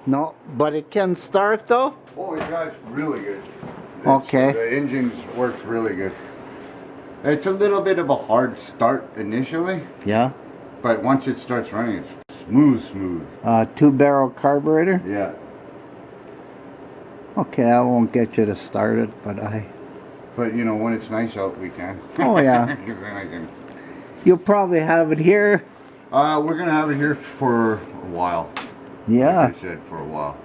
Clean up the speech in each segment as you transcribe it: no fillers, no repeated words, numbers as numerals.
No, but it can start though? Oh, it drives really good. Okay. The engine works really good. It's a little bit of a hard start initially, Yeah. but once it starts running, it's smooth. 2-barrel carburetor? Yeah. Okay, I won't get you to start it, but But you know, when it's nice out, we can. Oh, yeah. Then I can. You'll probably have it here. We're gonna have it here for a while. Yeah. Like I said, for a while,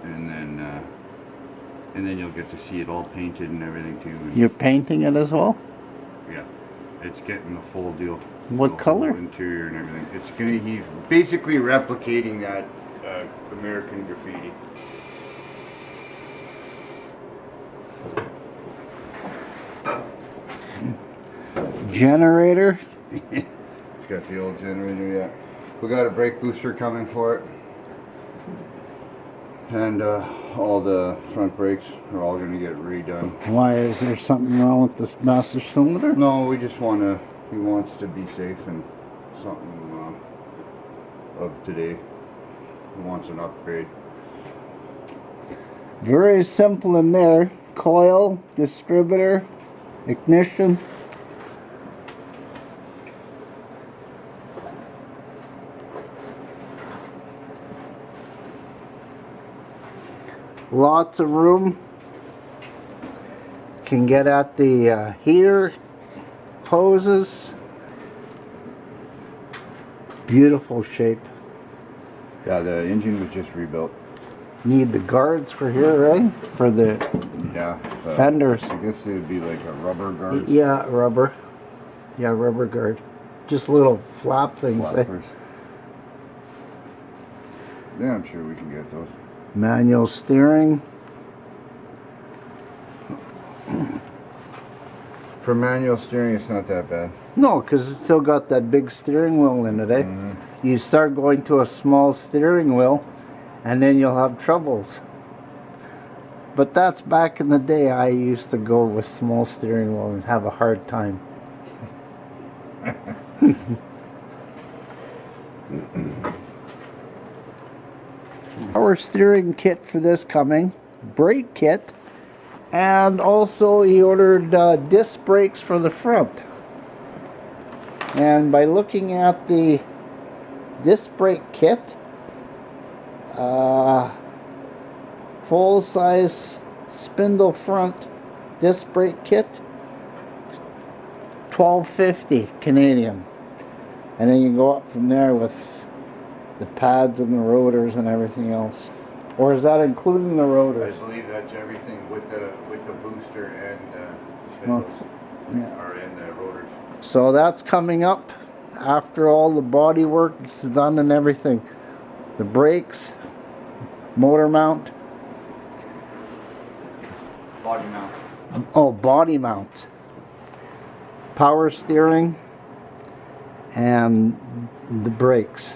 and then you'll get to see it all painted and everything too. And You're painting it as well? yeah, it's getting the full deal. What The color? whole interior and everything. It's gonna. He's basically replicating that American graffiti. Generator? It's got the old generator, yeah. We got a brake booster coming for it. And all the front brakes are all going to get redone. Why, is there something wrong with this master cylinder? No, we just want to, he wants to be safe and something of today. He wants an upgrade. Very simple in there. Coil, distributor, ignition. Lots of room. Can get at the heater hoses. Beautiful shape. Yeah, the engine was just rebuilt. Need the guards for here, right? For the Yeah. fenders. I guess it would be like a rubber guard. Yeah, rubber. Yeah, rubber guard. Just little flap things. Flappers. Yeah, I'm sure we can get those. Manual steering. For manual steering, it's not that bad. No, because it's still got that big steering wheel in it, eh? Mm-hmm. You start going to a small steering wheel, and then you'll have troubles. But that's back in the day. I used to go with small steering wheel and have a hard time. Power steering kit for this coming, brake kit, and also he ordered disc brakes for the front. And by looking at the disc brake kit, full size spindle front disc brake kit, $12.50 Canadian, and then you go up from there with the pads and the rotors and everything else. Or is that including the I rotors? believe that's everything with the booster and spindles, Yeah. or in the rotors. So that's coming up after all the body work is done and everything. The brakes, motor mount. Body mount. Oh, body mount. Power steering and the brakes.